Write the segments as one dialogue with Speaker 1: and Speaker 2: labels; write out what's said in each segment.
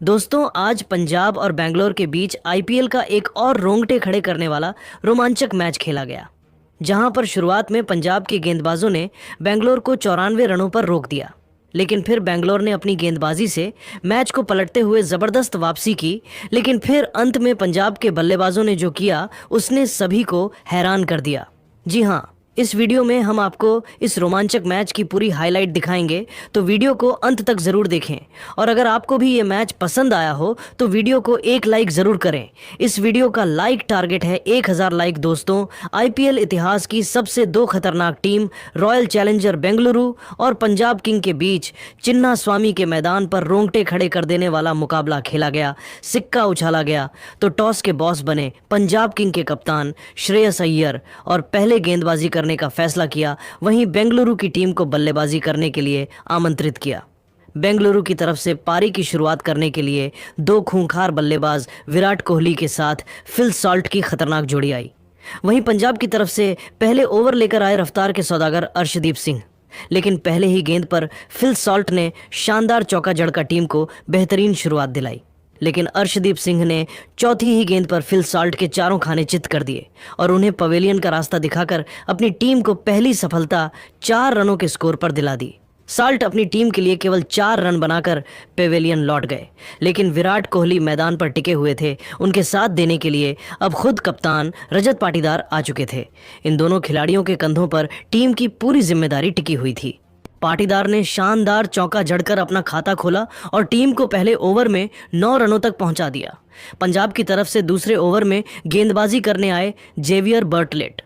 Speaker 1: दोस्तों, आज पंजाब और बेंगलोर के बीच आईपीएल का एक और रोंगटे खड़े करने वाला रोमांचक मैच खेला गया, जहां पर शुरुआत में पंजाब के गेंदबाजों ने बेंगलोर को 94 रनों पर रोक दिया। लेकिन फिर बेंगलोर ने अपनी गेंदबाजी से मैच को पलटते हुए जबरदस्त वापसी की। लेकिन फिर अंत में पंजाब के बल्लेबाजों ने जो किया उसने सभी को हैरान कर दिया। जी हाँ, इस वीडियो में हम आपको इस रोमांचक मैच की पूरी हाईलाइट दिखाएंगे, तो वीडियो को अंत तक ज़रूर देखें। और अगर आपको भी ये मैच पसंद आया हो तो वीडियो को एक लाइक ज़रूर करें। इस वीडियो का लाइक टारगेट है 1000 लाइक। दोस्तों, आईपीएल इतिहास की सबसे दो खतरनाक टीम रॉयल चैलेंजर बेंगलुरु और पंजाब किंग के बीच चिन्ना स्वामी के मैदान पर रोंगटे खड़े कर देने वाला मुकाबला खेला गया। सिक्का उछाला गया तो टॉस के बॉस बने पंजाब किंग के कप्तान श्रेयस अय्यर और पहले गेंदबाजी करने का फैसला किया। वहीं बेंगलुरु की टीम को बल्लेबाजी करने के लिए आमंत्रित किया। बेंगलुरु की तरफ से पारी की शुरुआत करने के लिए दो खूंखार बल्लेबाज विराट कोहली के साथ फिल सॉल्ट की खतरनाक जोड़ी आई। वहीं पंजाब की तरफ से पहले ओवर लेकर आए रफ्तार के सौदागर अर्शदीप सिंह। लेकिन पहले ही गेंद पर फिल सॉल्ट ने शानदार चौका जड़कर टीम को बेहतरीन शुरुआत दिलाई। लेकिन अर्शदीप सिंह ने चौथी ही गेंद पर फिल सॉल्ट के चारों खाने चित कर दिए और उन्हें पवेलियन का रास्ता दिखाकर अपनी टीम को पहली सफलता 4 रनों के स्कोर पर दिला दी। सॉल्ट अपनी टीम के लिए केवल 4 रन बनाकर पेवेलियन लौट गए। लेकिन विराट कोहली मैदान पर टिके हुए थे। उनके साथ देने के लिए अब खुद कप्तान रजत पाटीदार आ चुके थे। इन दोनों खिलाड़ियों के कंधों पर टीम की पूरी जिम्मेदारी टिकी हुई थी। पाटीदार ने शानदार चौका जड़कर अपना खाता खोला और टीम को पहले ओवर में 9 रनों तक पहुंचा दिया। पंजाब की तरफ से दूसरे ओवर में गेंदबाजी करने आए जेवियर बर्टलेट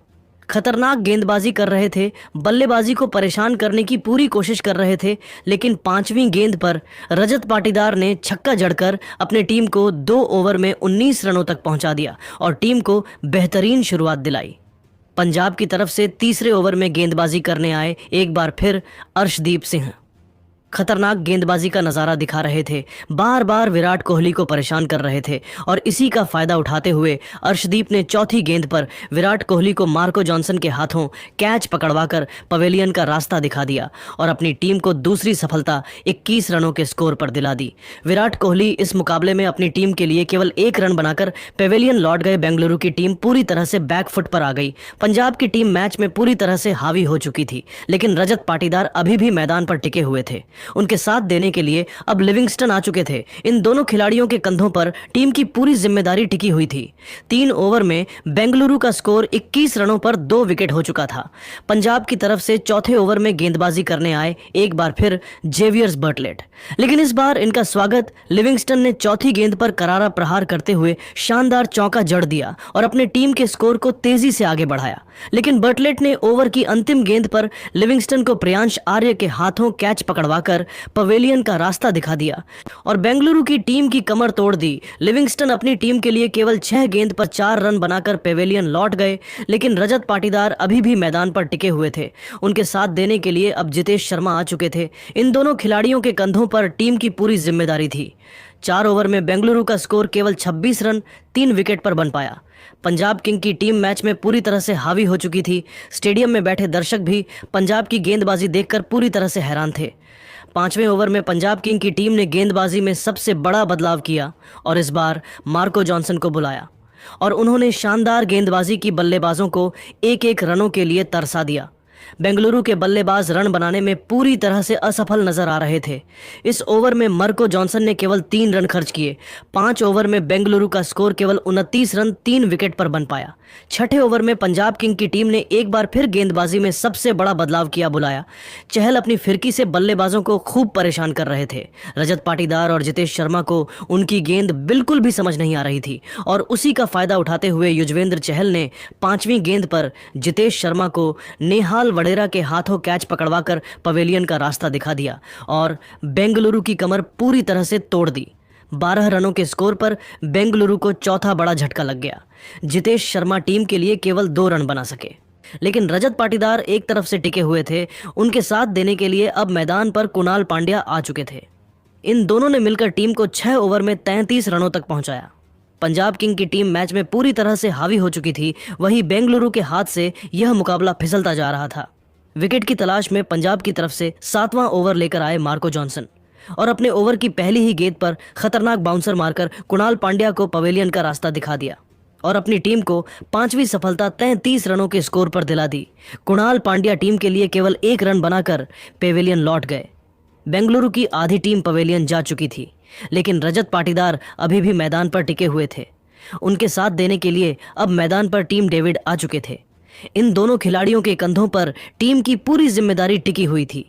Speaker 1: खतरनाक गेंदबाजी कर रहे थे, बल्लेबाजी को परेशान करने की पूरी कोशिश कर रहे थे। लेकिन 5वीं गेंद पर रजत पाटीदार ने छक्का जड़कर अपने टीम को 2 ओवर में 19 रनों तक पहुंचा दिया और टीम को बेहतरीन शुरुआत दिलाई। पंजाब की तरफ से तीसरे ओवर में गेंदबाजी करने आए एक बार फिर अर्शदीप सिंह खतरनाक गेंदबाजी का नज़ारा दिखा रहे थे, बार बार विराट कोहली को परेशान कर रहे थे। और इसी का फायदा उठाते हुए अर्शदीप ने चौथी गेंद पर विराट कोहली को मार्को जॉनसन के हाथों कैच पकड़वाकर पवेलियन का रास्ता दिखा दिया और अपनी टीम को दूसरी सफलता 21 रनों के स्कोर पर दिला दी। विराट कोहली इस मुकाबले में अपनी टीम के लिए केवल 1 रन बनाकर पवेलियन लौट गए। बेंगलुरु की टीम पूरी तरह से बैकफुट पर आ गई। पंजाब की टीम मैच में पूरी तरह से हावी हो चुकी थी, लेकिन रजत पाटीदार अभी भी मैदान पर टिके हुए थे। उनके साथ देने के लिए अब लिविंगस्टन आ चुके थे। इन दोनों खिलाड़ियों के कंधों पर टीम की पूरी जिम्मेदारी टिकी हुई थी। 3 ओवर में बेंगलुरु का स्कोर 21 रनों पर 2 विकेट हो चुका था। पंजाब की तरफ से चौथे ओवर में गेंदबाजी करने आए एक बार फिर जेवियर्स बर्टलेट। लेकिन इस बार इनका स्वागत लिविंगस्टन ने चौथी गेंद पर करारा प्रहार करते हुए शानदार चौका जड़ दिया और अपने टीम के स्कोर को तेजी से आगे बढ़ाया। लेकिन बर्टलेट ने ओवर की अंतिम गेंद पर लिविंगस्टन को प्रियांश आर्य के हाथों कैच पकड़वाकर पवेलियन का रास्ता दिखा दिया और बेंगलुरु की टीम की कमर तोड़ दी। लिविंगस्टन अपनी टीम के लिए केवल 6 गेंद पर 4 रन बनाकर पवेलियन लौट गए। लेकिन रजत पाटीदार अभी भी मैदान पर टिके हुए थे। उनके साथ देने के लिए अब जितेश शर्मा आ चुके थे। इन दोनों खिलाड़ियों के कंधों पर टीम की पूरी जिम्मेदारी थी। 4 ओवर में बेंगलुरु का स्कोर केवल 26 रन 3 विकेट पर बन पाया। पंजाब किंग की टीम मैच में पूरी तरह से हावी हो चुकी थी। स्टेडियम में बैठे दर्शक भी पंजाब की गेंदबाजी देखकर पूरी तरह से हैरान थे। 5वें ओवर में पंजाब किंग की टीम ने गेंदबाजी में सबसे बड़ा बदलाव किया और इस बार मार्को जॉनसन को बुलाया और उन्होंने शानदार गेंदबाजी की बल्लेबाजों को 1-1 रनों के लिए तरसा दिया। बेंगलुरु के बल्लेबाज रन बनाने में पूरी तरह से असफल नजर आ रहे थे। इस ओवर में मार्को जॉनसन ने केवल 3 रन खर्च किए। 5 ओवर में बेंगलुरु का स्कोर केवल 29 रन 3 विकेट पर बन पाया। 6ठे ओवर में पंजाब किंग की टीम ने एक बार फिर गेंदबाजी में सबसे बड़ा बदलाव किया। बुलाया चहल अपनी फिरकी से बल्लेबाजों को खूब परेशान कर रहे थे। रजत पाटीदार और जितेश शर्मा को उनकी गेंद बिल्कुल भी समझ नहीं आ रही थी और उसी का फायदा उठाते हुए युजवेंद्र चहल ने 5वीं गेंद पर जितेश शर्मा को नेहाल वडेरा के हाथों कैच पकड़वाकर पवेलियन का रास्ता दिखा दिया और बेंगलुरु की कमर पूरी तरह से तोड़ दी। 12 रनों के स्कोर पर बेंगलुरु को चौथा बड़ा झटका लग गया। जितेश शर्मा टीम के लिए केवल 2 रन बना सके। लेकिन रजत पाटीदार एक तरफ से टिके हुए थे। उनके साथ देने के लिए अब मैदान पर कुणाल पांड्या आ चुके थे। इन दोनों ने मिलकर टीम को 6 ओवर में 33 रनों तक पहुंचाया। पंजाब किंग की टीम मैच में पूरी तरह से हावी हो चुकी थी। वहीं बेंगलुरु के हाथ से यह मुकाबला फिसलता जा रहा था। विकेट की तलाश में पंजाब की तरफ से 7वां ओवर लेकर आए मार्को जॉनसन। और अपने ओवर की पहली ही गेंद पर खतरनाक बाउंसर मारकर कुणाल पांड्या को पवेलियन का रास्ता दिखा दिया और अपनी टीम को 5वीं सफलता 33 रनों के स्कोर पर दिला दी। कुणाल पांड्या टीम के लिए केवल 1 रन बनाकर पेवेलियन लौट गए। बेंगलुरु की आधी टीम पवेलियन जा चुकी थी, लेकिन रजत पाटीदार अभी भी मैदान पर टिके हुए थे। उनके साथ देने के लिए अब मैदान पर टीम डेविड आ चुके थे। इन दोनों खिलाड़ियों के कंधों पर टीम की पूरी जिम्मेदारी टिकी हुई थी।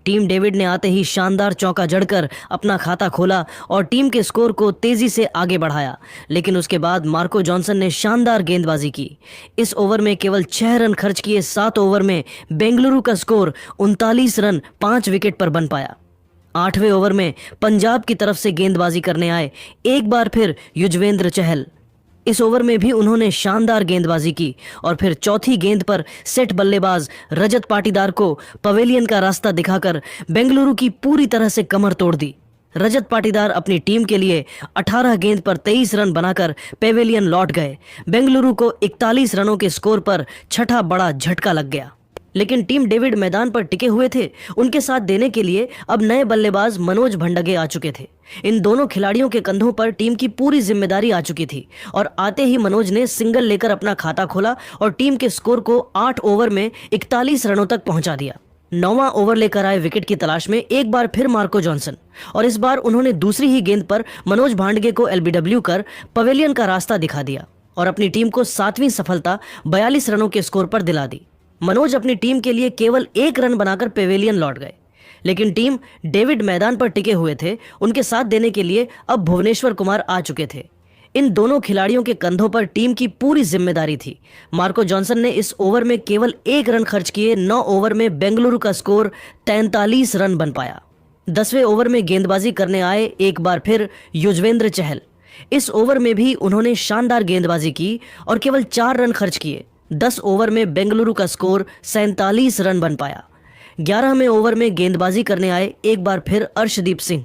Speaker 1: टीम डेविड ने आते ही शानदार चौका जड़कर अपना खाता खोला और टीम के स्कोर को तेजी से आगे बढ़ाया, लेकिन उसके बाद मार्को जॉनसन ने शानदार गेंदबाजी की। इस ओवर में केवल 6 रन खर्च किए 7 ओवर में बेंगलुरु का स्कोर 39 रन 5 विकेट पर बन पाया। 8वें ओवर में पंजाब की तरफ से गेंदबाजी करने आए एक बार फिर युजवेंद्र चहल। इस ओवर में भी उन्होंने शानदार गेंदबाजी की और फिर चौथी गेंद पर सेट बल्लेबाज रजत पाटीदार को पवेलियन का रास्ता दिखाकर बेंगलुरु की पूरी तरह से कमर तोड़ दी। रजत पाटीदार अपनी टीम के लिए 18 गेंद पर 23 रन बनाकर पेवेलियन लौट गए। बेंगलुरु को 41 रनों के स्कोर पर छठा बड़ा झटका लग गया, लेकिन टीम डेविड मैदान पर टिके हुए थे। उनके साथ देने के लिए अब नए बल्लेबाज मनोज भंडगे आ चुके थे। इन दोनों खिलाड़ियों के कंधों पर टीम की पूरी जिम्मेदारी आ चुकी थी और आते ही मनोज ने सिंगल लेकर अपना खाता खोला और टीम के स्कोर को 8 ओवर में 41 रनों तक पहुंचा दिया। 9वां ओवर लेकर आए विकेट की तलाश में एक बार फिर मार्को जॉनसन और इस बार उन्होंने दूसरी ही गेंद पर मनोज भांडगे को एलबीडब्ल्यू कर पवेलियन का रास्ता दिखा दिया और अपनी टीम को 7वीं सफलता 42 रनों के स्कोर पर दिला दी। मनोज अपनी टीम के लिए केवल 1 रन बनाकर पेवेलियन लौट गए, लेकिन टीम डेविड मैदान पर टिके हुए थे। उनके साथ देने के लिए अब भुवनेश्वर कुमार आ चुके थे। इन दोनों खिलाड़ियों के कंधों पर टीम की पूरी जिम्मेदारी थी। मार्को जॉनसन ने इस ओवर में केवल 1 रन खर्च किए 9 ओवर में बेंगलुरु का स्कोर 43 रन बन पाया। 10वें ओवर में गेंदबाजी करने आए एक बार फिर युजवेंद्र चहल। इस ओवर में भी उन्होंने शानदार गेंदबाजी की और केवल 4 रन खर्च किए। 10 ओवर में बेंगलुरु का स्कोर 47 रन बन पाया। 11वें ओवर में गेंदबाजी करने आए एक बार फिर अर्शदीप सिंह,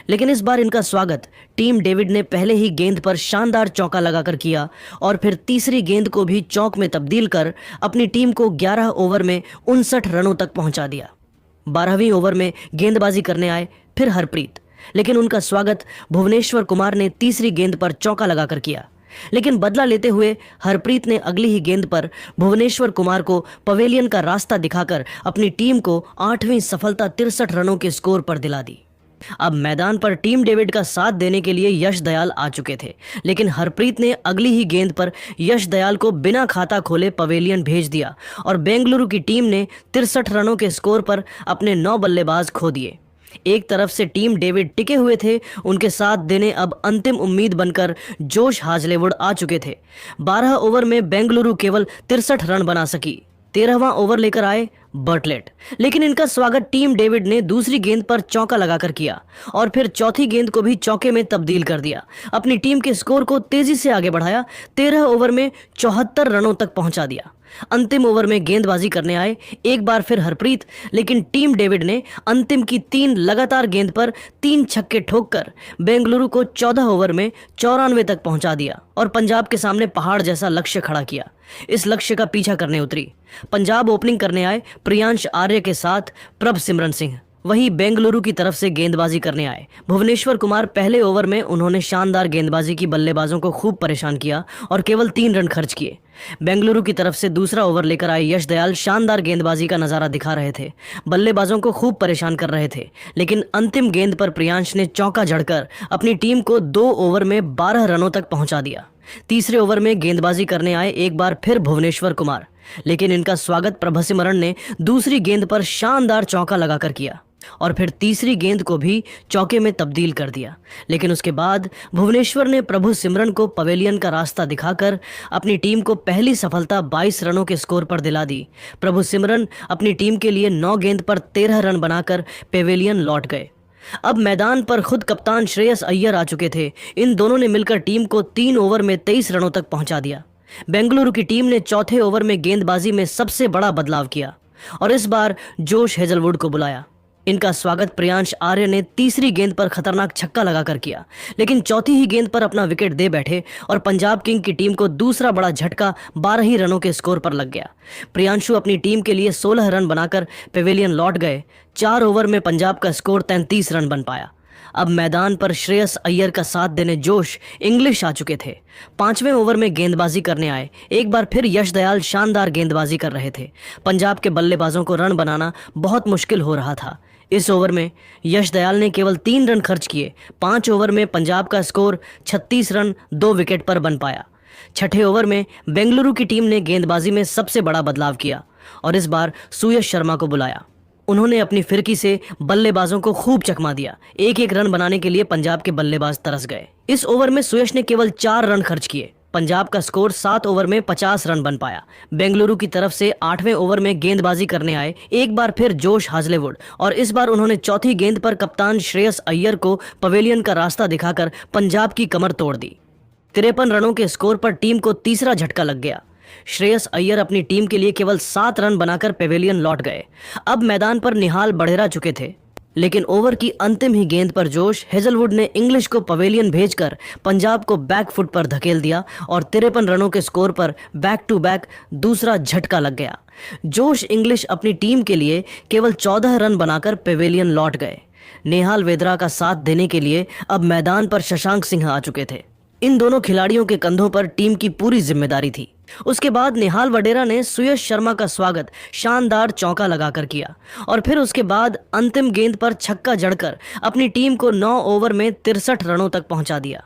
Speaker 1: लेकिन इस बार इनका स्वागत टीम डेविड ने पहले ही गेंद पर शानदार चौका लगाकर किया और फिर तीसरी गेंद को भी चौक में तब्दील कर अपनी टीम को 11 ओवर में 59 रनों तक पहुंचा दिया। 12वीं ओवर में गेंदबाजी करने आए फिर हरप्रीत, लेकिन उनका स्वागत भुवनेश्वर कुमार ने तीसरी गेंद पर चौका लगाकर किया, लेकिन बदला लेते हुए हरप्रीत ने अगली ही गेंद पर भुवनेश्वर कुमार को पवेलियन का रास्ता दिखाकर अपनी टीम को 8वीं सफलता 63 रनों के स्कोर पर दिला दी। अब मैदान पर टीम डेविड का साथ देने के लिए यश दयाल आ चुके थे, लेकिन हरप्रीत ने अगली ही गेंद पर यश दयाल को बिना खाता खोले पवेलियन भेज दिया और बेंगलुरु की टीम ने 63 रनों के स्कोर पर अपने 9 बल्लेबाज खो दिए। एक तरफ से टीम डेविड टिके हुए थे, उनके साथ देने अब अंतिम उम्मीद बनकर जोश हाजलेवुड आ चुके थे। 12 ओवर में बेंगलुरु केवल 63 रन बना सकी। 13वां ओवर लेकर आए बर्टलेट, लेकिन इनका स्वागत टीम डेविड ने दूसरी गेंद पर चौका लगाकर किया और फिर चौथी गेंद को भी चौके में तब्दील कर दिया। अपनी टीम के स्कोर को तेजी से आगे बढ़ाया। 13 ओवर में 74 रनों तक पहुंचा दिया। अंतिम ओवर में गेंदबाजी करने आए एक बार फिर हरप्रीत, लेकिन टीम डेविड ने अंतिम की 3 लगातार गेंद पर 3 छक्के ठोककर बेंगलुरु को 14 ओवर में 94 तक पहुंचा दिया और पंजाब के सामने पहाड़ जैसा लक्ष्य खड़ा किया। इस लक्ष्य का पीछा करने उतरी पंजाब ओपनिंग करने आए प्रियांश आर्य के साथ प्रभ सिमरन सिंह। वहीं बेंगलुरु की तरफ से गेंदबाजी करने आए भुवनेश्वर कुमार। पहले ओवर में उन्होंने शानदार गेंदबाजी की बल्लेबाजों को खूब परेशान किया और केवल 3 रन खर्च किए। बेंगलुरु की तरफ से दूसरा ओवर लेकर आए यश दयाल शानदार गेंदबाजी का नजारा दिखा रहे थे, बल्लेबाजों को खूब परेशान कर रहे थे, लेकिन अंतिम गेंद पर प्रियांश ने चौका जड़कर अपनी टीम को 2 ओवर में 12 रनों तक पहुंचा दिया। तीसरे ओवर में गेंदबाजी करने आए एक बार फिर भुवनेश्वर कुमार, लेकिन इनका स्वागत प्रभ सिमरन ने दूसरी गेंद पर शानदार चौका लगाकर किया और फिर तीसरी गेंद को भी चौके में तब्दील कर दिया। लेकिन उसके बाद भुवनेश्वर ने प्रभु सिमरन को पवेलियन का रास्ता दिखाकर अपनी टीम को पहली सफलता 22 रनों के स्कोर पर दिला दी। प्रभु सिमरन अपनी टीम के लिए 9 गेंद पर 13 रन बनाकर पेवेलियन लौट गए। अब मैदान पर खुद कप्तान श्रेयस अय्यर आ चुके थे। इन दोनों ने मिलकर टीम को 3 ओवर में 23 रनों तक पहुंचा दिया। बेंगलुरु की टीम ने चौथे ओवर में गेंदबाजी में सबसे बड़ा बदलाव किया और इस बार जोश हेजलवुड को बुलाया। इनका स्वागत प्रियांश आर्य ने तीसरी गेंद पर खतरनाक छक्का लगाकर किया, लेकिन चौथी ही गेंद पर अपना विकेट दे बैठे और पंजाब किंग की टीम को दूसरा बड़ा झटका 12 ही रनों के स्कोर पर लग गया। प्रियांशु अपनी टीम के लिए 16 रन बनाकर पेवेलियन लौट गए। 4 ओवर में पंजाब का स्कोर 33 रन बन पाया। अब मैदान पर श्रेयस अय्यर का साथ देने जोश इंग्लिश आ चुके थे। 5वें ओवर में गेंदबाजी करने आए एक बार फिर यश दयाल शानदार गेंदबाजी कर रहे थे। पंजाब के बल्लेबाजों को रन बनाना बहुत मुश्किल हो रहा था। इस ओवर में यश दयाल ने केवल 3 रन खर्च किए। 5 ओवर में पंजाब का स्कोर 36 रन 2 विकेट पर बन पाया। छठे ओवर में बेंगलुरु की टीम ने गेंदबाजी में सबसे बड़ा बदलाव किया और इस बार सुयश शर्मा को बुलाया। उन्होंने अपनी फिरकी से बल्लेबाजों को खूब चकमा दिया। एक एक रन बनाने के लिए पंजाब के बल्लेबाज तरस गए। इस ओवर में सुयश ने केवल 4 रन खर्च किए। पंजाब का स्कोर 7 ओवर में 50 रन बन पाया। बेंगलुरु की तरफ से 8वें ओवर में गेंदबाजी करने आए एक बार फिर जोश हाजलेवुड और इस बार उन्होंने चौथी गेंद पर कप्तान श्रेयस अय्यर को पवेलियन का रास्ता दिखाकर पंजाब की कमर तोड़ दी। 53 रनों के स्कोर पर टीम को तीसरा झटका लग गया। श्रेयस अय्यर अपनी टीम के लिए केवल 7 रन बनाकर पेवेलियन लौट गए। अब मैदान पर निहाल बढेरा चुके थे, लेकिन ओवर की अंतिम ही गेंद पर जोश हेजलवुड ने इंग्लिश को पवेलियन भेजकर पंजाब को बैकफुट पर धकेल दिया और 53 रनों के स्कोर पर बैक टू बैक दूसरा झटका लग गया। जोश इंग्लिश अपनी टीम के लिए केवल 14 रन बनाकर पेवेलियन लौट गए। नेहाल वेदरा का साथ देने के लिए अब मैदान पर शशांक सिंह आ चुके थे। इन दोनों खिलाड़ियों के कंधों पर टीम की पूरी जिम्मेदारी थी। उसके बाद नेहाल वडेरा ने सुयश शर्मा का स्वागत शानदार चौका लगाकर किया और फिर उसके बाद अंतिम गेंद पर छक्का जड़कर अपनी टीम को 9 ओवर में 63 रनों तक पहुंचा दिया।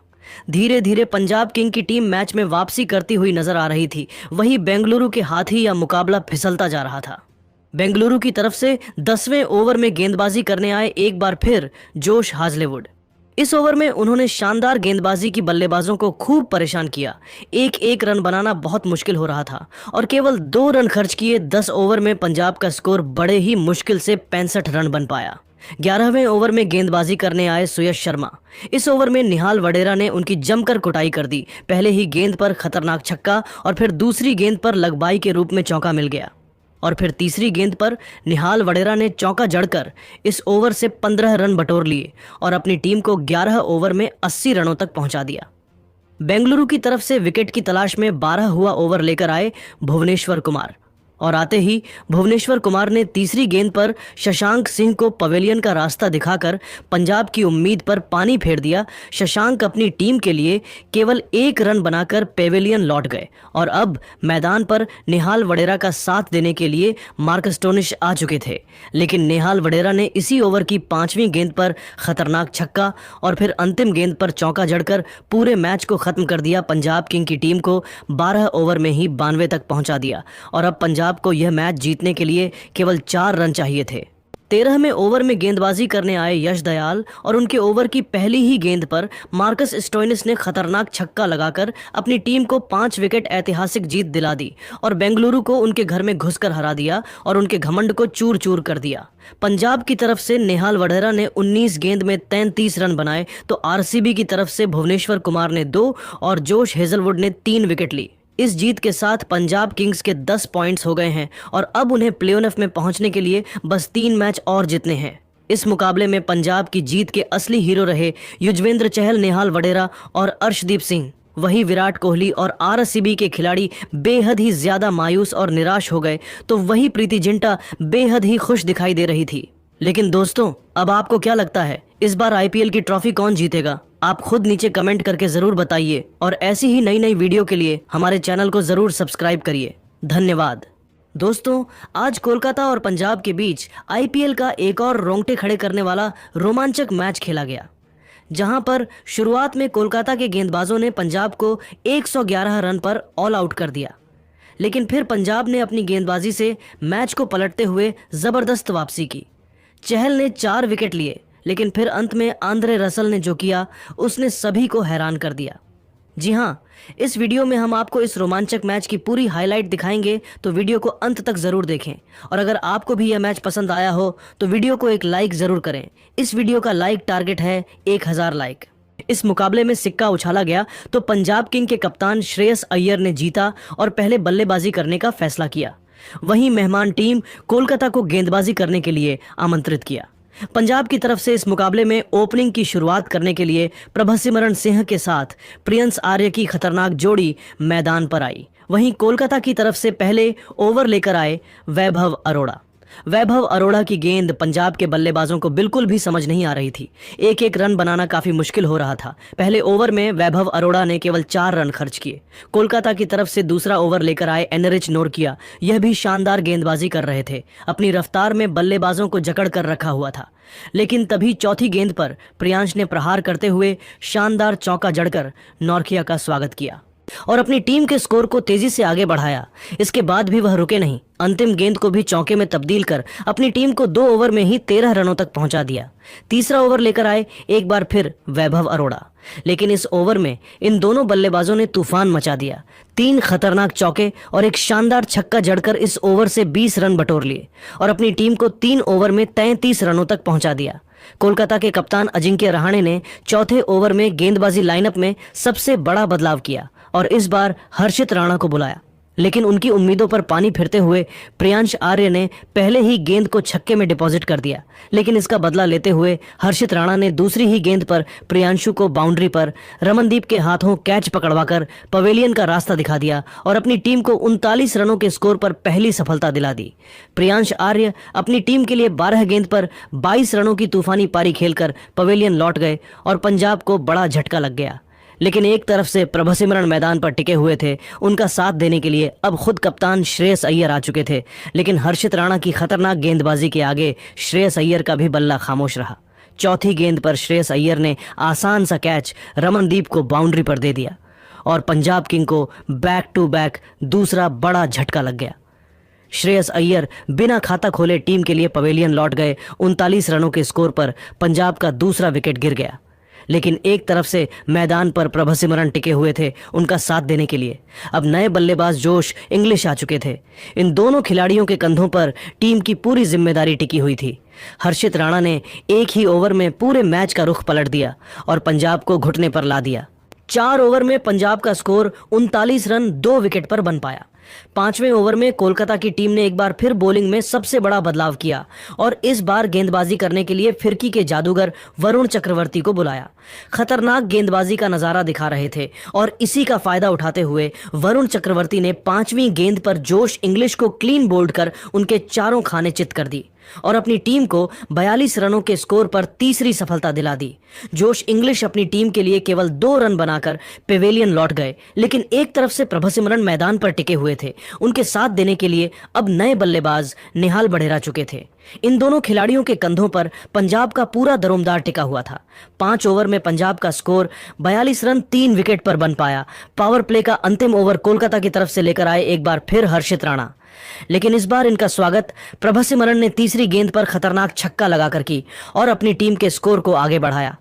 Speaker 1: धीरे धीरे पंजाब किंग की टीम मैच में वापसी करती हुई नजर आ रही थी। वहीं बेंगलुरु के हाथी या मुकाबला फिसलता जा रहा था। बेंगलुरु की तरफ से 10वें ओवर में गेंदबाजी करने आए एक बार फिर जोश हाजलेवुड। इस ओवर में उन्होंने शानदार गेंदबाजी की बल्लेबाजों को खूब परेशान किया। एक एक रन बनाना बहुत मुश्किल हो रहा था और केवल 2 रन खर्च किए 10 ओवर में पंजाब का स्कोर बड़े ही मुश्किल से 65 रन बन पाया। 11वें ओवर में गेंदबाजी करने आए सुयश शर्मा। इस ओवर में निहाल वडेरा ने उनकी जमकर कुटाई कर दी। पहले ही गेंद पर खतरनाक छक्का और फिर दूसरी गेंद पर लगबाई के रूप में चौका मिल गया और फिर तीसरी गेंद पर निहाल वडेरा ने चौका जड़कर इस ओवर से 15 रन बटोर लिए और अपनी टीम को 11 ओवर में 80 रनों तक पहुंचा दिया। बेंगलुरु की तरफ से विकेट की तलाश में 12 हुआ ओवर लेकर आए भुवनेश्वर कुमार और आते ही भुवनेश्वर कुमार ने तीसरी गेंद पर शशांक सिंह को पवेलियन का रास्ता दिखाकर पंजाब की उम्मीद पर पानी फेर दिया। शशांक अपनी टीम के लिए केवल 1 रन बनाकर पेवेलियन लौट गए और अब मैदान पर निहाल वडेरा का साथ देने के लिए मार्कस स्टोनिश आ चुके थे, लेकिन निहाल वडेरा ने इसी ओवर की 5वीं गेंद पर खतरनाक छक्का और फिर अंतिम गेंद पर चौका जड़कर पूरे मैच को खत्म कर दिया। पंजाब किंग की टीम को 12 ओवर में ही 92 तक पहुंचा दिया और अब पंजाब को यह मैच जीतने के लिए केवल 4 रन चाहिए थे। 13वें ओवर में गेंदबाजी करने आए यश दयाल और उनके ओवर की पहली ही गेंद पर मार्कस स्टोइनिस ने खतरनाक छक्का लगाकर अपनी टीम को 5 विकेट ऐतिहासिक जीत दिला दी और बेंगलुरु को उनके घर में घुसकर हरा दिया और उनके घमंड को चूर चूर कर दिया। पंजाब की तरफ से निहाल वडेरा ने 19 गेंद में 33 रन बनाए तो आरसीबी की तरफ से भुवनेश्वर कुमार ने 2 और जोश हेजलवुड ने 3 विकेट ली। इस जीत के साथ पंजाब किंग्स के 10 पॉइंट्स हो गए हैं और अब उन्हें प्लेऑफ में पहुंचने के लिए बस 3 मैच और जीतने हैं। इस मुकाबले में पंजाब की जीत के असली हीरो रहे युजवेंद्र चहल, निहाल वडेरा और अर्शदीप सिंह। वहीं विराट कोहली और आरसीबी के खिलाड़ी बेहद ही ज्यादा मायूस और निराश हो गए तो वहीं प्रीति जिंटा बेहद ही खुश दिखाई दे रही थी। लेकिन दोस्तों, अब आपको क्या लगता है इस बार आईपीएल की ट्रॉफी कौन जीतेगा? आप खुद नीचे कमेंट करके जरूर बताइए और ऐसी ही नई नई वीडियो के लिए हमारे चैनल को जरूर सब्सक्राइब करिए। धन्यवाद। दोस्तों, आज कोलकाता और पंजाब के बीच आईपीएल का एक और रोंगटे खड़े करने वाला रोमांचक मैच खेला गया, जहां पर शुरुआत में कोलकाता के गेंदबाजों ने पंजाब को 111 रन पर ऑल आउट कर दिया, लेकिन फिर पंजाब ने अपनी गेंदबाजी से मैच को पलटते हुए जबरदस्त वापसी की। चहल ने 4 विकेट लिए, लेकिन फिर अंत में आंद्रे रसल ने जो किया उसने सभी को हैरान कर दिया। जी हाँ, इस वीडियो में हम आपको इस रोमांचक मैच की पूरी हाईलाइट दिखाएंगे, तो वीडियो को अंत तक जरूर देखें। और अगर आपको भी यह मैच पसंद आया हो तो वीडियो को एक लाइक जरूर करें। इस वीडियो का लाइक टारगेट है 1000 लाइक। इस मुकाबले में सिक्का उछाला गया तो पंजाब किंग के कप्तान श्रेयस अय्यर ने जीता और पहले बल्लेबाजी करने का फैसला किया। वहीं मेहमान टीम कोलकाता को गेंदबाजी करने के लिए आमंत्रित किया। पंजाब की तरफ से इस मुकाबले में ओपनिंग की शुरुआत करने के लिए प्रभसिमरन सिंह के साथ प्रियंस आर्य की खतरनाक जोड़ी मैदान पर आई। वहीं कोलकाता की तरफ से पहले ओवर लेकर आए वैभव अरोड़ा। वैभव अरोड़ा की गेंद पंजाब के बल्लेबाजों को बिल्कुल भी समझ नहीं आ रही थी। एक एक रन बनाना काफी मुश्किल हो रहा था। पहले ओवर में वैभव अरोड़ा ने केवल 4 रन खर्च किए। कोलकाता की तरफ से दूसरा ओवर लेकर आए एनरिच नोरकिया, यह भी शानदार गेंदबाजी कर रहे थे। अपनी रफ्तार में बल्लेबाजों को जकड़ कर रखा हुआ था। लेकिन तभी चौथी गेंद पर प्रियांश ने प्रहार करते हुए शानदार चौका जड़कर नोरकिया का स्वागत किया और अपनी टीम के स्कोर को तेजी से आगे बढ़ाया। इसके बाद भी वह रुके नहीं। अंतिम गेंद को भी चौके में तब्दील कर अपनी टीम को 2 ओवर में ही 13 रनों तक पहुंचा दिया। तीसरा ओवर लेकर आए एक बार फिर वैभव अरोड़ा, लेकिन इस ओवर में इन दोनों बल्लेबाजों ने तूफान मचा दिया। 3 खतरनाक चौके और एक शानदार छक्का जड़कर इस ओवर से 20 रन बटोर लिए और अपनी टीम को 3 ओवर में 33 रनों तक पहुंचा दिया। कोलकाता के कप्तान अजिंक्य रहाणे ने चौथे ओवर में गेंदबाजी लाइनअप में सबसे बड़ा बदलाव किया और इस बार हर्षित राणा को बुलाया। लेकिन उनकी उम्मीदों पर पानी फिरते हुए प्रियांश आर्य ने पहले ही गेंद को छक्के में डिपॉजिट कर दिया। लेकिन इसका बदला लेते हुए हर्षित राणा ने दूसरी ही गेंद पर प्रियांशु को बाउंड्री पर रमनदीप के हाथों कैच पकड़वाकर पवेलियन का रास्ता दिखा दिया और अपनी टीम को 39 रनों के स्कोर पर पहली सफलता दिला दी। प्रियांश आर्य अपनी टीम के लिए 12 गेंद पर 22 रनों की तूफानी पारी खेलकर पवेलियन लौट गए और पंजाब को बड़ा झटका लग गया। लेकिन एक तरफ से प्रभसिमरन मैदान पर टिके हुए थे। उनका साथ देने के लिए अब खुद कप्तान श्रेयस अय्यर आ चुके थे। लेकिन हर्षित राणा की खतरनाक गेंदबाजी के आगे श्रेयस अय्यर का भी बल्ला खामोश रहा। चौथी गेंद पर श्रेयस अय्यर ने आसान सा कैच रमनदीप को बाउंड्री पर दे दिया और पंजाब किंग को बैक टू बैक दूसरा बड़ा झटका लग गया। श्रेयस अय्यर बिना खाता खोले टीम के लिए पवेलियन लौट गए। 39 रनों के स्कोर पर पंजाब का दूसरा विकेट गिर गया। लेकिन एक तरफ से मैदान पर प्रभसिमरन टिके हुए थे उनका साथ देने के लिए। अब नए बल्लेबाज जोश इंग्लिश आ चुके थे। इन दोनों खिलाड़ियों के कंधों पर टीम की पूरी जिम्मेदारी टिकी हुई थी। हर्षित राणा ने एक ही ओवर में पूरे मैच का रुख पलट दिया और पंजाब को घुटने पर ला दिया। 4 ओवर में पंजाब का स्कोर 39 रन 2 विकेट पर बन पाया। 5वें ओवर में कोलकाता की टीम ने एक बार फिर बॉलिंग में सबसे बड़ा बदलाव किया और इस बार गेंदबाजी करने के लिए फिरकी के जादूगर वरुण चक्रवर्ती को बुलाया। खतरनाक गेंदबाजी का नजारा दिखा रहे थे और इसी का फायदा उठाते हुए वरुण चक्रवर्ती ने 5वीं गेंद पर जोश इंग्लिश को क्लीन बोल्ड कर उनके चारों खाने चित कर दी और अपनी टीम को 42 रनों के स्कोर पर तीसरी सफलता दिला दी। जोश इंग्लिश अपनी टीम के लिए केवल 2 रन बनाकर पेवेलियन लौट गए। लेकिन एक तरफ से प्रभसिमरन मैदान पर टिके हुए थे। उनके साथ देने के लिए अब नए बल्लेबाज निहाल बढेरा चुके थे। इन दोनों खिलाड़ियों के कंधों पर पंजाब का पूरा दरोमदार टिका हुआ था। 5 ओवर में पंजाब का स्कोर 42 रन 3 विकेट पर बन पाया। पावर प्ले का अंतिम ओवर कोलकाता की तरफ से लेकर आए एक बार फिर हर्षित राणा। लेकिन इस बार इनका स्वागत प्रभसिमरन ने तीसरी गेंद पर खतरनाक छक्का लगाकर की और अपनी टीम के स्कोर को आगे बढ़ाया।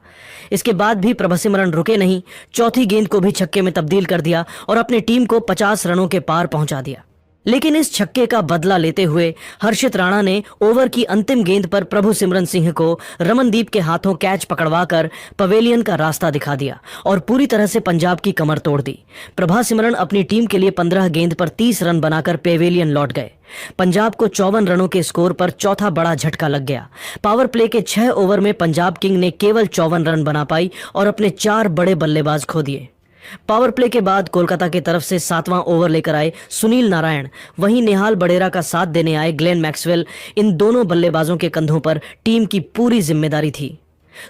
Speaker 1: इसके बाद भी प्रभसिमरन रुके नहीं। चौथी गेंद को भी छक्के में तब्दील कर दिया और अपनी टीम को 50 रनों के पार पहुंचा दिया। लेकिन इस छक्के का बदला लेते हुए हर्षित राणा ने ओवर की अंतिम गेंद पर प्रभुसिमरन सिंह को रमनदीप के हाथों कैच पकड़वाकर पवेलियन का रास्ता दिखा दिया और पूरी तरह से पंजाब की कमर तोड़ दी। प्रभासिमरन अपनी टीम के लिए 15 गेंद पर 30 रन बनाकर पेवेलियन लौट गए। पंजाब को 54 रनों के स्कोर पर चौथा बड़ा झटका लग गया। पावर प्ले के 6 ओवर में पंजाब किंग ने केवल 54 रन बना पाई और अपने 4 बड़े बल्लेबाज खो दिए। पावर प्ले के बाद कोलकाता की तरफ से 7वां ओवर लेकर आए सुनील नारायण, वहीं निहाल बढेरा का साथ देने आए ग्लेन मैक्सवेल। इन दोनों बल्लेबाजों के कंधों पर टीम की पूरी जिम्मेदारी थी।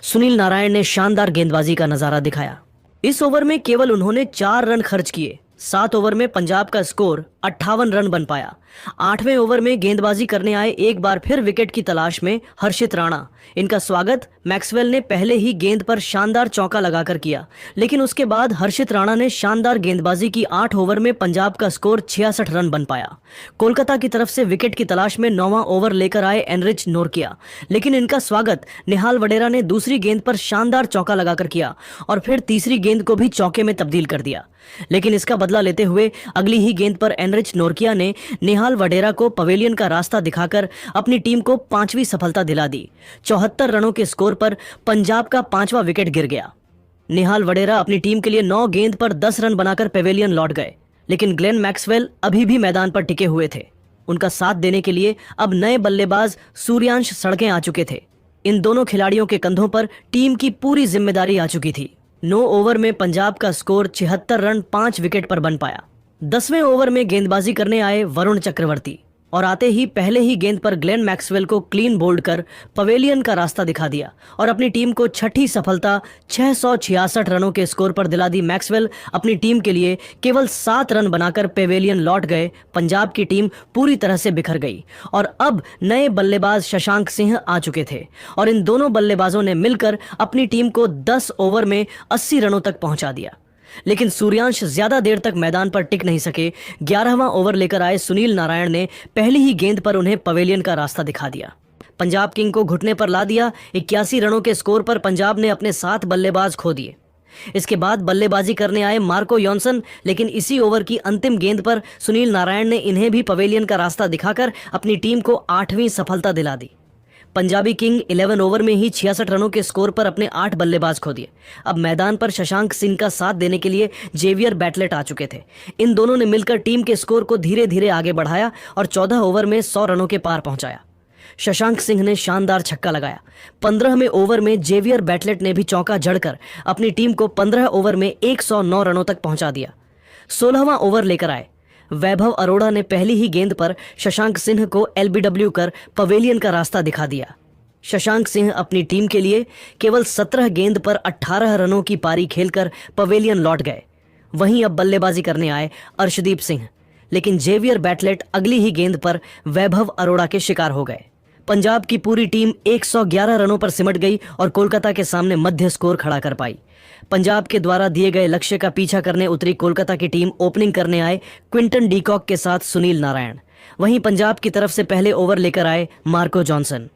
Speaker 1: सुनील नारायण ने शानदार गेंदबाजी का नजारा दिखाया। इस ओवर में केवल उन्होंने 4 रन खर्च किए। 7 ओवर में पंजाब का स्कोर 58 रन बन पाया। 8वें ओवर में गेंदबाजी करने आए एक बार फिर विकेट की तलाश में हर्षित राणा। इनका स्वागत मैक्सवेल ने पहले ही गेंद पर शानदार चौका लगाकर किया। लेकिन उसके बाद हर्षित राणा ने शानदार गेंदबाजी की। 8 ओवर में पंजाब का स्कोर 66 रन बन पाया। कोलकाता की तरफ से विकेट की तलाश में 9वां ओवर लेकर आए एनरिच नोरकिया। लेकिन इनका स्वागत निहाल वडेरा ने दूसरी गेंद पर शानदार चौका लगाकर किया और फिर तीसरी गेंद को भी चौके में तब्दील कर दिया। लेकिन इसका बदला लेते हुए अगली ही गेंद पर एनरिच नोरकिया ने निहाल वडेरा को पवेलियन का रास्ता दिखाकर अपनी टीम को 5वीं सफलता दिला दी। 74 रनों के स्कोर पर पंजाब का 5वां विकेट गिर गया। निहाल वडेरा अपनी टीम के लिए 9 गेंद पर 10 रन बनाकर पेवेलियन लौट गए। लेकिन ग्लेन मैक्सवेल अभी भी मैदान पर टिके हुए थे। उनका साथ देने के लिए अब नए बल्लेबाज सूर्यांश सड़कें आ चुके थे। इन दोनों खिलाड़ियों के कंधों पर टीम की पूरी जिम्मेदारी आ चुकी थी। 9 ओवर में पंजाब का स्कोर 76 रन 5 विकेट पर बन पाया। 10वें ओवर में गेंदबाजी करने आए वरुण चक्रवर्ती और आते ही पहले ही गेंद पर ग्लेन मैक्सवेल को क्लीन बोल्ड कर पवेलियन का रास्ता दिखा दिया और अपनी टीम को छठी सफलता 666 रनों के स्कोर पर दिला दी। मैक्सवेल अपनी टीम के लिए केवल 7 रन बनाकर पवेलियन लौट गए। पंजाब की टीम पूरी तरह से बिखर गई और अब नए बल्लेबाज शशांक सिंह आ चुके थे और इन दोनों बल्लेबाजों ने मिलकर अपनी टीम को 10 ओवर में 80 रनों तक पहुंचा दिया। लेकिन सूर्यांश ज्यादा देर तक मैदान पर टिक नहीं सके। 11वां ओवर लेकर आए सुनील नारायण ने पहली ही गेंद पर उन्हें पवेलियन का रास्ता दिखा दिया। पंजाब किंग को घुटने पर ला दिया। 81 रनों के स्कोर पर पंजाब ने अपने 7 बल्लेबाज खो दिए। इसके बाद बल्लेबाजी करने आए मार्को जॉनसन, लेकिन इसी ओवर की अंतिम गेंद पर सुनील नारायण ने इन्हें भी पवेलियन का रास्ता दिखाकर अपनी टीम को 8वीं सफलता दिला दी। पंजाबी किंग 11 ओवर में ही 66 रनों के स्कोर पर अपने 8 बल्लेबाज खो दिए। अब मैदान पर शशांक सिंह का साथ देने के लिए जेवियर बैटलेट आ चुके थे। इन दोनों ने मिलकर टीम के स्कोर को धीरे धीरे आगे बढ़ाया और 14 ओवर में 100 रनों के पार पहुंचाया। शशांक सिंह ने शानदार छक्का लगाया। 15वें ओवर में जेवियर बैटलेट ने भी चौका जड़कर अपनी टीम को 15 ओवर में 109 रनों तक पहुंचा दिया। 16वां ओवर लेकर आए। वैभव अरोड़ा ने पहली ही गेंद पर शशांक सिंह को एलबीडब्ल्यू कर पवेलियन का रास्ता दिखा दिया। शशांक सिंह अपनी टीम के लिए केवल 17 गेंद पर 18 रनों की पारी खेलकर पवेलियन लौट गए। वहीं अब बल्लेबाजी करने आए अर्शदीप सिंह, लेकिन जेवियर बैटलेट अगली ही गेंद पर वैभव अरोड़ा के शिकार हो गए। पंजाब की पूरी टीम 111 रनों पर सिमट गई और कोलकाता के सामने मध्य स्कोर खड़ा कर पाई। पंजाब के द्वारा दिए गए लक्ष्य का पीछा करने उतरी कोलकाता की टीम ओपनिंग करने आए क्विंटन डीकॉक के साथ सुनील नारायण। वहीं पंजाब की तरफ से पहले ओवर लेकर आए मार्को जॉनसन।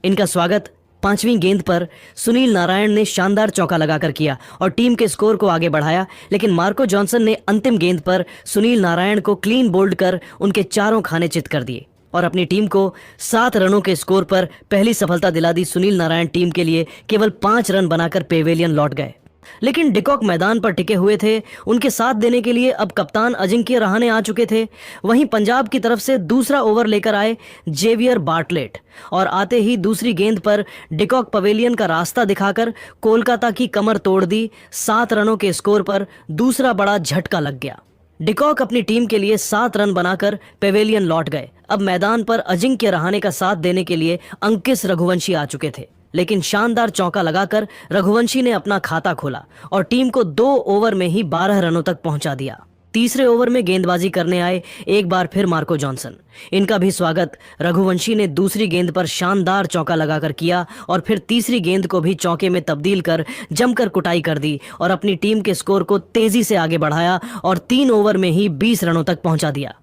Speaker 1: इनका स्वागत 5वीं गेंद पर सुनील नारायण ने शानदार चौका लगाकर किया और टीम के स्कोर को आगे बढ़ाया, लेकिन मार्को जॉनसन ने अंतिम गेंद पर सुनील नारायण को क्लीन बोल्ड कर उनके चारों खाने चित कर दिए और अपनी टीम को 7 रनों के स्कोर पर पहली सफलता दिला दी। सुनील नारायण टीम के लिए केवल 5 रन बनाकर पेवेलियन लौट गए, लेकिन डिकॉक मैदान पर टिके हुए थे। उनके साथ देने के लिए अब कप्तान अजिंक्य रहाणे आ चुके थे। वहीं पंजाब की तरफ से दूसरा ओवर लेकर आए जेवियर बार्टलेट और आते ही दूसरी गेंद पर डिकॉक पवेलियन का रास्ता दिखाकर कोलकाता की कमर तोड़ दी। 7 रनों के स्कोर पर दूसरा बड़ा झटका लग गया। डिकॉक अपनी टीम के लिए 7 रन बनाकर पेवेलियन लौट गए। अब मैदान पर अजिंक्य रहाणे का साथ देने के लिए अंकित रघुवंशी आ चुके थे, लेकिन शानदार चौका लगाकर रघुवंशी ने अपना खाता खोला और टीम को 2 ओवर में ही 12 रनों तक पहुंचा दिया। तीसरे ओवर में गेंदबाजी करने आए एक बार फिर मार्को जॉनसन। इनका भी स्वागत रघुवंशी ने दूसरी गेंद पर शानदार चौका लगाकर किया और फिर तीसरी गेंद को भी चौके में तब्दील कर जमकर कुटाई कर दी और अपनी टीम के स्कोर को तेजी से आगे बढ़ाया और 3 ओवर में ही 20 रनों तक पहुंचा दिया।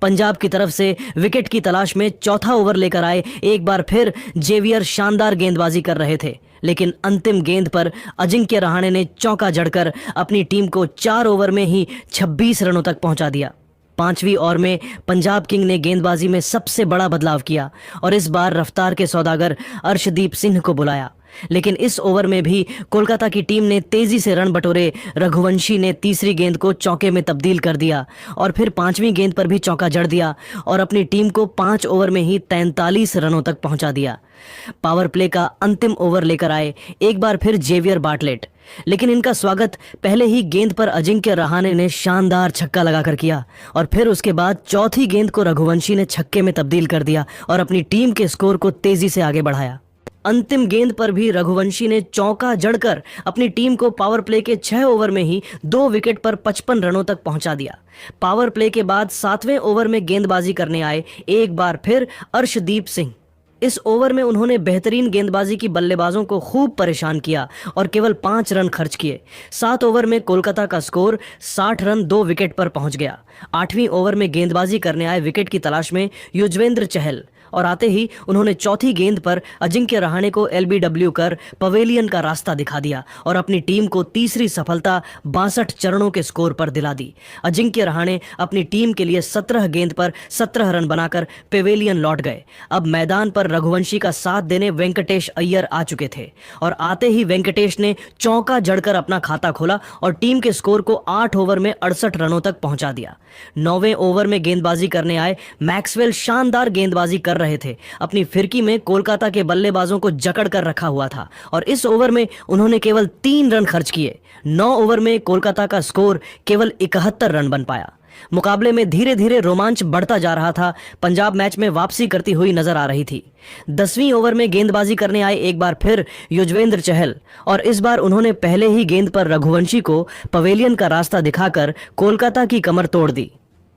Speaker 1: पंजाब की तरफ से विकेट की तलाश में चौथा ओवर लेकर आए एक बार फिर जेवियर शानदार गेंदबाजी कर रहे थे, लेकिन अंतिम गेंद पर अजिंक्य रहाणे ने चौका जड़कर अपनी टीम को 4 ओवर में ही 26 रनों तक पहुंचा दिया। 5वीं ओवर में पंजाब किंग ने गेंदबाजी में सबसे बड़ा बदलाव किया और इस बार रफ्तार के सौदागर अर्शदीप सिंह को बुलाया, लेकिन इस ओवर में भी कोलकाता की टीम ने तेजी से रन बटोरे। रघुवंशी ने तीसरी गेंद को चौके में तब्दील कर दिया और फिर 5वीं गेंद पर भी चौका जड़ दिया और अपनी टीम को 5 ओवर में ही 43 रनों तक पहुंचा दिया। पावर प्ले का अंतिम ओवर लेकर आए एक बार फिर जेवियर बार्टलेट, लेकिन इनका स्वागत पहले ही गेंद पर अजिंक्य रहाणे ने शानदार छक्का लगाकर किया और फिर उसके बाद चौथी गेंद को रघुवंशी ने छक्के में तब्दील कर दिया और अपनी टीम के स्कोर को तेजी से आगे बढ़ाया। अंतिम गेंद पर भी रघुवंशी ने चौका जड़कर अपनी टीम को पावर प्ले के 6 ओवर में ही 2 विकेट पर 55 रनों तक पहुंचा दिया। पावर प्ले के बाद 7वें ओवर में गेंदबाजी करने आए एक बार फिर अर्शदीप सिंह। इस ओवर में उन्होंने बेहतरीन गेंदबाजी की बल्लेबाजों को खूब परेशान किया और केवल 5 रन खर्च किए। 7 ओवर में कोलकाता का स्कोर 60 रन 2 विकेट पर पहुंच गया। 8वीं ओवर में गेंदबाजी करने आए विकेट की तलाश में युजवेंद्र चहल और आते ही उन्होंने चौथी गेंद पर अजिंक्य रहाणे को एलबीडब्ल्यू कर पवेलियन का रास्ता दिखा दिया और अपनी टीम को तीसरी सफलता 62 चरणों के स्कोर पर दिला दी। अजिंक्य रहाणे अपनी टीम के लिए 17 गेंद पर 17 रन बनाकर पवेलियन लौट गए। अब मैदान पर रघुवंशी का साथ देने वेंकटेश अय्यर आ चुके थे और आते ही वेंकटेश ने चौका जड़कर अपना खाता खोला और टीम के स्कोर को 8 ओवर में 68 रनों तक पहुंचा दिया। 9वें ओवर में गेंदबाजी करने आए मैक्सवेल शानदार गेंदबाजी कर रहे थे। अपनी फिरकी में कोलकाता के बल्लेबाजों को जकड़ कर रखा हुआ था और इस ओवर में उन्होंने केवल 3 रन खर्च किए। 9 ओवर में कोलकाता का स्कोर केवल 71 रन बन पाया। मुकाबले में धीरे धीरे रोमांच बढ़ता जा रहा था। पंजाब मैच में वापसी करती हुई नजर आ रही थी। 10वीं ओवर में गेंदबाजी करने आए एक बार फिर युजवेंद्र चहल और इस बार उन्होंने पहले ही गेंद पर रघुवंशी को पवेलियन का रास्ता दिखाकर कोलकाता की कमर तोड़ दी।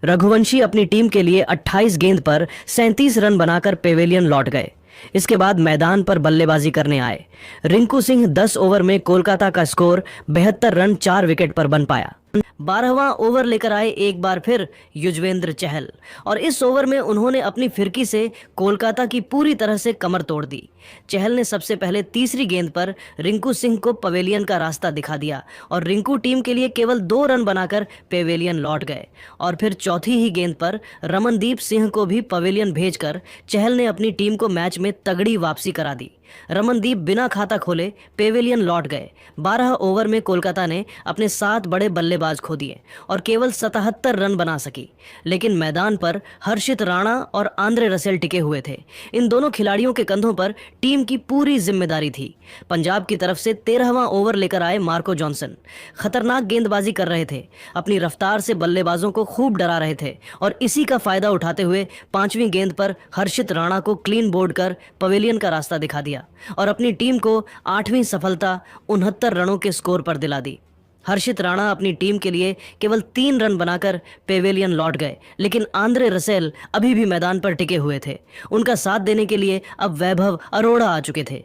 Speaker 1: रघुवंशी अपनी टीम के लिए 28 गेंद पर 37 रन बनाकर पवेलियन लौट गए। इसके बाद मैदान पर बल्लेबाजी करने आए रिंकू सिंह। 10 ओवर में कोलकाता का स्कोर 72 रन 4 विकेट पर बन पाया। 12वां ओवर लेकर आए एक बार फिर युजवेंद्र चहल और इस ओवर में उन्होंने अपनी फिरकी से कोलकाता की पूरी तरह से कमर तोड़ दी। चहल ने सबसे पहले तीसरी गेंद पर रिंकू सिंह को पवेलियन का रास्ता दिखा दिया और रिंकू टीम के लिए केवल 2 रन बनाकर पवेलियन लौट गए। और फिर चौथी ही गेंद पर रमनदीप सिंह को भी पवेलियन भेजकर चहल ने अपनी टीम को मैच में तगड़ी वापसी करा दी। रमनदीप बिना खाता खोले पेवेलियन लौट गए। 12 ओवर में कोलकाता ने अपने 7 बड़े बल्लेबाज खो दिए और केवल 77 रन बना सकी। लेकिन मैदान पर हर्षित राणा और आंद्रे रसेल टिके हुए थे। इन दोनों खिलाड़ियों के कंधों पर टीम की पूरी जिम्मेदारी थी। पंजाब की तरफ से 13वां ओवर लेकर आए मार्को जॉनसन। खतरनाक गेंदबाजी कर रहे थे, अपनी रफ्तार से बल्लेबाजों को खूब डरा रहे थे और इसी का फायदा उठाते हुए 5वीं गेंद पर हर्षित राणा को क्लीन बोल्ड कर पवेलियन का रास्ता दिखा दिया और अपनी टीम को 8वीं सफलता 69 रनों के स्कोर पर दिला दी। हर्षित राणा अपनी टीम के लिए केवल 3 रन बनाकर पेवेलियन लौट गए, लेकिन आंद्रे रसेल अभी भी मैदान पर टिके हुए थे। उनका साथ देने के लिए अब वैभव अरोड़ा आ चुके थे।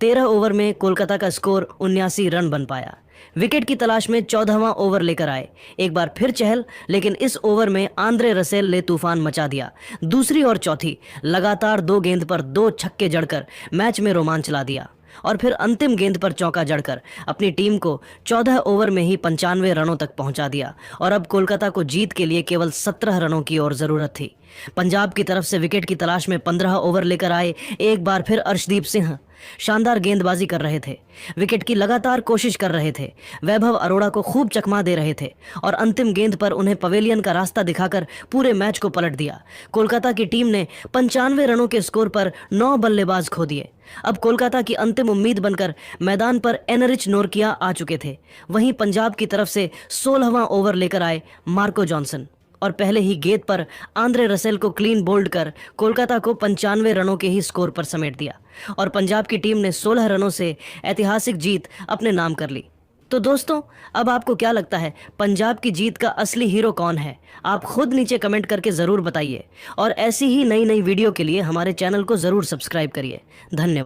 Speaker 1: 13 ओवर में कोलकाता का स्कोर 79 रन बन पाया। विकेट की तलाश में 14वां ओवर लेकर आए एक बार फिर चहल, लेकिन इस ओवर में आंद्रे रसेल ने तूफान मचा दिया। दूसरी और चौथी लगातार 2 गेंद पर 2 छक्के जड़कर मैच में रोमांच ला दिया और फिर अंतिम गेंद पर चौका जड़कर अपनी टीम को 14 ओवर में ही 95 रनों तक पहुंचा दिया और अब कोलकाता को जीत के लिए केवल 17 रनों की और जरूरत थी। पंजाब की तरफ से विकेट की तलाश में 15 ओवर लेकर आए एक बार फिर अर्शदीप सिंह शानदार गेंदबाजी कर रहे थे, विकेट की लगातार कोशिश कर रहे थे। वैभव अरोड़ा को खूब चकमा दे रहे थे और अंतिम गेंद पर उन्हें पवेलियन का रास्ता दिखाकर पूरे मैच को पलट दिया। कोलकाता की टीम ने 95 रनों के स्कोर पर 9 बल्लेबाज खो दिए। अब कोलकाता की अंतिम उम्मीद बनकर मैदान पर एनरिच नोरकिया आ चुके थे। वहीं पंजाब की तरफ से 16वां ओवर लेकर आए मार्को जॉनसन और पहले ही गेंद पर आंद्रे रसेल को क्लीन बोल्ड कर कोलकाता को 95 रनों के ही स्कोर पर समेट दिया और पंजाब की टीम ने 16 रनों से ऐतिहासिक जीत अपने नाम कर ली। तो दोस्तों, अब आपको क्या लगता है, पंजाब की जीत का असली हीरो कौन है? आप खुद नीचे कमेंट करके ज़रूर बताइए और ऐसी ही नई नई वीडियो के लिए हमारे चैनल को ज़रूर सब्सक्राइब करिए। धन्यवाद।